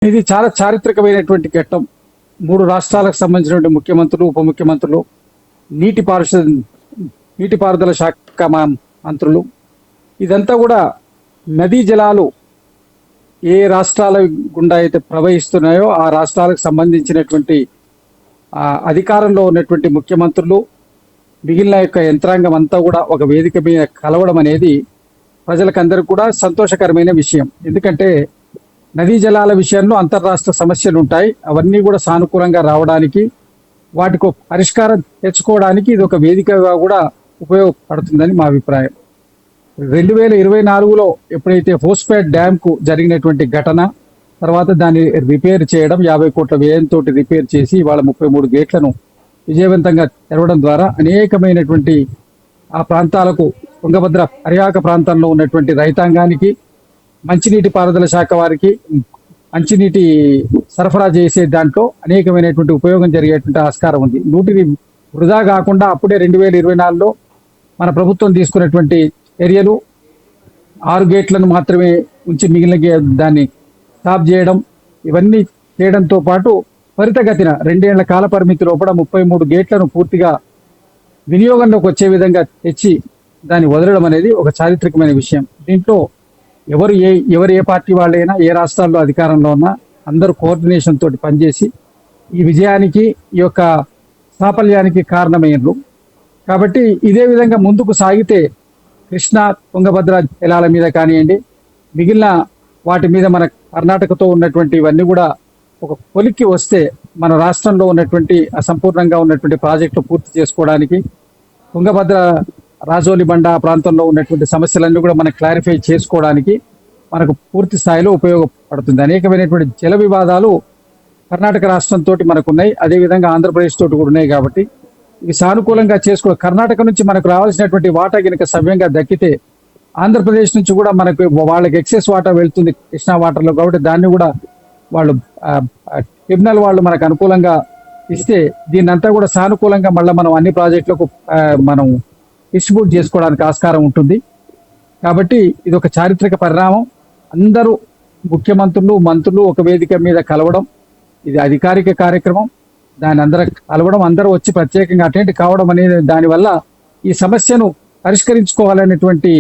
ఇది చాలా చారిత్రకమైనటువంటి ఘట్టం. 3 రాష్ట్రాలకు సంబంధించినటువంటి ముఖ్యమంత్రులు, ఉప ముఖ్యమంత్రులు, నీటి పారిశుద్ధ నీటిపారుదల శాఖ మంత్రులు, ఇదంతా కూడా నదీ జలాలు ఏ రాష్ట్రాల గుండా అయితే ప్రవహిస్తున్నాయో ఆ రాష్ట్రాలకు సంబంధించినటువంటి అధికారంలో ఉన్నటువంటి ముఖ్యమంత్రులు, మిగిలిన యొక్క యంత్రాంగం అంతా కూడా ఒక వేదిక మీద కలవడం అనేది ప్రజలకందరికీ కూడా సంతోషకరమైన విషయం. ఎందుకంటే నదీ జలాల విషయంలో అంతర్రాష్ట్ర సమస్యలు ఉంటాయి. అవన్నీ కూడా సానుకూలంగా రావడానికి, వాటికి పరిష్కారం తెచ్చుకోవడానికి ఇది ఒక వేదికగా కూడా ఉపయోగపడుతుందని మా అభిప్రాయం. 2024లో ఎప్పుడైతే హోస్పేట్ డ్యామ్కు జరిగినటువంటి ఘటన తర్వాత దాన్ని రిపేర్ చేయడం, 50 కోట్ల వ్యయంతో రిపేర్ చేసి ఇవాళ 33 గేట్లను విజయవంతంగా తెరవడం ద్వారా అనేకమైనటువంటి ఆ ప్రాంతాలకు, తుంగభద్ర పరివాహక ప్రాంతంలో ఉన్నటువంటి రైతాంగానికి, మంచినీటి పారుదల శాఖ వారికి మంచినీటి సరఫరా చేసే దాంట్లో అనేకమైనటువంటి ఉపయోగం జరిగేటువంటి ఆస్కారం ఉంది. నూటిని వృధా కాకుండా అప్పుడే 2024లో మన ప్రభుత్వం తీసుకున్నటువంటి చర్యలు 6 గేట్లను మాత్రమే ఉంచి మిగిలిన దాన్ని స్టాప్ చేయడం, ఇవన్నీ చేయడంతో పాటు త్వరితగతిన 2 ఏళ్ల కాల పరిమితి లోపల 33 గేట్లను పూర్తిగా వినియోగంలోకి వచ్చే విధంగా తెచ్చి దాన్ని వదలడం అనేది ఒక చారిత్రకమైన విషయం. దీంట్లో ఎవరు ఏ పార్టీ వాళ్ళైనా, ఏ రాష్ట్రాల్లో అధికారంలో ఉన్నా అందరూ కోఆర్డినేషన్ తోటి పనిచేసి ఈ విజయానికి, ఈ యొక్క సాఫల్యానికి కారణమైనరు. కాబట్టి ఇదే విధంగా ముందుకు సాగితే కృష్ణా, తుంగభద్ర జలాల మీద కానివ్వండి, మిగిలిన వాటి మీద మన కర్ణాటకతో ఉన్నటువంటి ఇవన్నీ కూడా ఒక కొలిక్కి వస్తే మన రాష్ట్రంలో ఉన్నటువంటి అసంపూర్ణంగా ఉన్నటువంటి ప్రాజెక్టులు పూర్తి చేసుకోవడానికి, తుంగభద్ర రాజోలి బండ ప్రాంతంలో ఉన్నటువంటి సమస్యలన్నీ కూడా మనం క్లారిఫై చేసుకోవడానికి మనకు పూర్తి స్థాయిలో ఉపయోగపడుతుంది. అనేకమైనటువంటి జల వివాదాలు కర్ణాటక రాష్ట్రంతో మనకున్నాయి, అదేవిధంగా ఆంధ్రప్రదేశ్ తోటి కూడా ఉన్నాయి. కాబట్టి ఇవి సానుకూలంగా చేసుకో, కర్ణాటక నుంచి మనకు రావాల్సినటువంటి వాటా కనుక సవ్యంగా దక్కితే ఆంధ్రప్రదేశ్ నుంచి కూడా మనకు వాళ్ళకి ఎక్సెస్ వాటా వెళ్తుంది కృష్ణా వాటర్లో. కాబట్టి దాన్ని కూడా వాళ్ళు ట్రిబ్యునల్ వాళ్ళు మనకు అనుకూలంగా ఇస్తే దీన్నంతా కూడా సానుకూలంగా మళ్ళీ మనం అన్ని ప్రాజెక్టులకు మనం డిస్ట్రిబ్యూట్ చేసుకోవడానికి ఆస్కారం ఉంటుంది. కాబట్టి ఇది ఒక చారిత్రక పరిణామం. అందరూ ముఖ్యమంత్రులు, మంత్రులు ఒక వేదిక మీద కలవడం, ఇది అధికారిక కార్యక్రమం. దాని అందరూ కలవడం, అందరూ వచ్చి ప్రత్యేకంగా అటెండ్ కావడం అనేది దానివల్ల ఈ సమస్యను పరిష్కరించుకోవాలనేటువంటి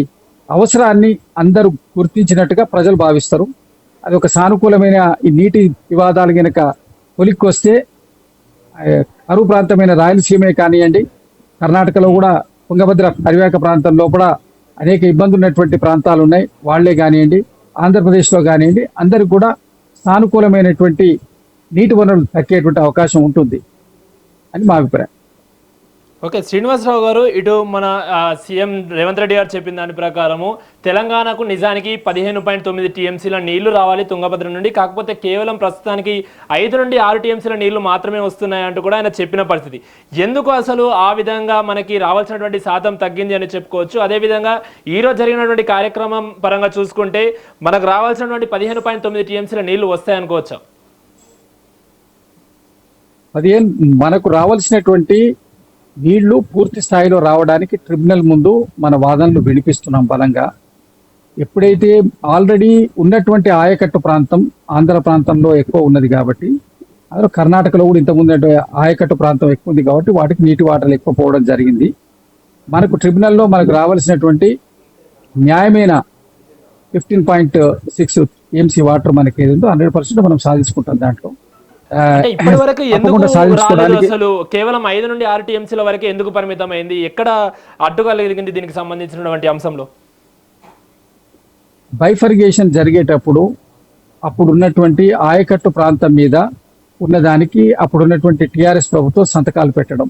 అవసరాన్ని అందరూ గుర్తించినట్టుగా ప్రజలు భావిస్తారు. అది ఒక సానుకూలమైన ఈ నీటి వివాదాలు కనుక కొలిక్కి వస్తే కరువు ప్రాంతమైన రాయలసీమే కానివ్వండి, కర్ణాటకలో కూడా తుంగభద్ర పరివాహక ప్రాంతం లోపల అనేక ఇబ్బందులు ఉన్నటువంటి ప్రాంతాలు ఉన్నాయి, వాళ్లే కానివ్వండి, ఆంధ్రప్రదేశ్లో కానివ్వండి, అందరికి కూడా సానుకూలమైనటువంటి నీటి వనరులు దక్కేటువంటి అవకాశం ఉంటుంది అని మా అభిప్రాయం. ఓకే, శ్రీనివాసరావు గారు, ఇటు మన సీఎం రేవంత్ రెడ్డి గారు చెప్పిన దాని ప్రకారము తెలంగాణకు నిజానికి 15.9 టీఎంసీల నీళ్లు రావాలి తుంగభద్ర నుండి. కాకపోతే కేవలం ప్రస్తుతానికి 5 నుండి 6 టీఎంసీల నీళ్లు మాత్రమే వస్తున్నాయంటూ కూడా ఆయన చెప్పిన పరిస్థితి. ఎందుకు అసలు ఆ విధంగా మనకి రావాల్సినటువంటి శాతం తగ్గింది అని చెప్పుకోవచ్చు. అదేవిధంగా ఈరోజు జరిగినటువంటి కార్యక్రమం పరంగా చూసుకుంటే మనకు రావాల్సినటువంటి 15.9 టీఎంసీల నీళ్లు వస్తాయనుకోవచ్చు. మనకు రావాల్సినటువంటి నీళ్లు పూర్తి స్థాయిలో రావడానికి ట్రిబ్యునల్ ముందు మన వాదనలు వినిపిస్తున్నాం బలంగా. ఎప్పుడైతే ఆల్రెడీ ఉన్నటువంటి ఆయకట్టు ప్రాంతం ఆంధ్ర ప్రాంతంలో ఎక్కువ ఉన్నది కాబట్టి, అందులో కర్ణాటకలో కూడా ఇంతకుముందు ఆయకట్టు ప్రాంతం ఎక్కువ ఉంది కాబట్టి వాటికి నీటి వాటర్లు ఎక్కువ పోవడం జరిగింది. మనకు ట్రిబ్యునల్లో మనకు రావాల్సినటువంటి న్యాయమైన 15.6 టీఎంసీ వాటర్ మనకి ఏదో 100% మనం సాధించుకుంటాం. దాంట్లో ఇప్పటి వరకు ఎందుకు అసలు కేవలం 5 నుండి 6 టీఎంసీల వరకు ఎందుకు పరిమితమైంది? ఎక్కడ అడ్డుగా కలిగింది దీనికి సంబంధించినటువంటి అంశంలో? బైఫర్గేషన్ జరిగేటప్పుడు అప్పుడు ఉన్నటువంటి ఆయకట్టు ప్రాంతం మీద ఉన్నదానికి అప్పుడు ఉన్నటువంటి టిఆర్ఎస్ ప్రభుత్వం సంతకాలు పెట్టడం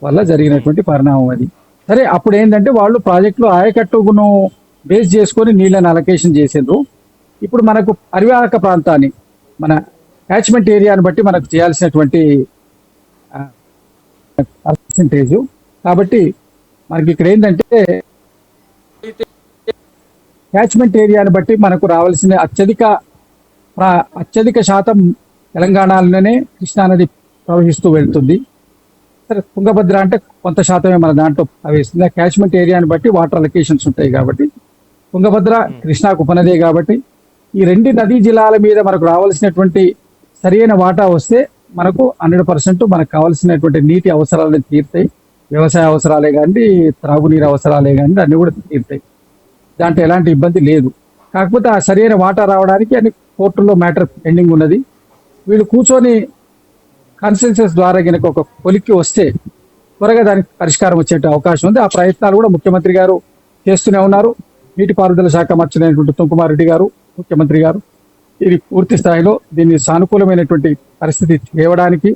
వల్ల జరిగినటువంటి పరిణామం అది. సరే, అప్పుడు ఏంటంటే వాళ్ళు ప్రాజెక్టులో ఆయకట్టును బేస్ చేసుకొని నీళ్ళని అలొకేషన్ చేసిండ్రు. ఇప్పుడు మనకు పరివాహక ప్రాంతాన్ని, మన క్యాచ్మెంట్ ఏరియాని బట్టి మనకు చేయాల్సినటువంటి పర్సంటేజ్. కాబట్టి మనకి ఇక్కడ ఏంటంటే క్యాచ్మెంట్ ఏరియాని బట్టి మనకు రావాల్సిన అత్యధిక శాతం తెలంగాణలోనే కృష్ణానది ప్రవహిస్తూ వెళ్తుంది. సరే, తుంగభద్ర అంటే కొంత శాతమే మన దాంట్లో ప్రవహిస్తుంది. ఆ క్యాచ్మెంట్ ఏరియాని బట్టి వాటర్ అలొకేషన్స్ ఉంటాయి. కాబట్టి తుంగభద్ర కృష్ణాకు ఉపనదే కాబట్టి ఈ రెండు నదీ జిల్లాల మీద మనకు రావాల్సినటువంటి సరైన వాటా వస్తే మనకు 100% మనకు కావాల్సినటువంటి నీటి అవసరాలు తీరుతాయి. వ్యవసాయ అవసరాలే కానీ, త్రాగునీరు అవసరాలే కానీ అన్ని కూడా తీరుతాయి. దాంట్లో ఎలాంటి ఇబ్బంది లేదు. కాకపోతే ఆ సరైన వాటా రావడానికి అన్ని కోర్టులో మ్యాటర్ పెండింగ్ ఉన్నది. వీళ్ళు కూర్చొని కాన్సెన్సస్ ద్వారా కనుక ఒక కొలిక్కి వస్తే త్వరగా దానికి పరిష్కారం వచ్చే అవకాశం ఉంది. ఆ ప్రయత్నాలు కూడా ముఖ్యమంత్రి గారు చేస్తూనే ఉన్నారు. నీటిపారుదల శాఖ మంత్రి ఉత్తమ్ రెడ్డి గారు, ముఖ్యమంత్రి గారు ఇది పూర్తి స్థాయిలో దీన్ని సానుకూలమైనటువంటి పరిస్థితి తేవడానికి,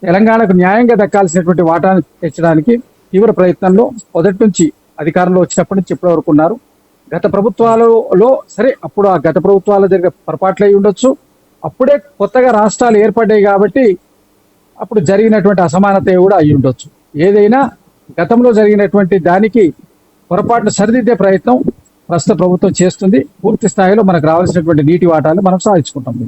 తెలంగాణకు న్యాయంగా దక్కాల్సినటువంటి వాటాను తెచ్చడానికి తీవ్ర ప్రయత్నంలో మొదటి నుంచి అధికారంలో వచ్చినప్పటి నుంచి ఇప్పటి వరకు ఉన్నారు. గత ప్రభుత్వాలలో సరే అప్పుడు ఆ గత ప్రభుత్వాలు జరిగే పొరపాట్లు అయి ఉండొచ్చు. అప్పుడే కొత్తగా రాష్ట్రాలు ఏర్పడ్డాయి కాబట్టి అప్పుడు జరిగినటువంటి అసమానత కూడా అయి ఉండొచ్చు. ఏదైనా గతంలో జరిగినటువంటి దానికి పొరపాటును సరిదిద్దే ప్రయత్నం ప్రస్తుత ప్రభుత్వం చేస్తుంది. పూర్తి స్థాయిలో మనకు రావాల్సినటువంటి నీటి వాటాలు మనం సాధించుకుంటాం.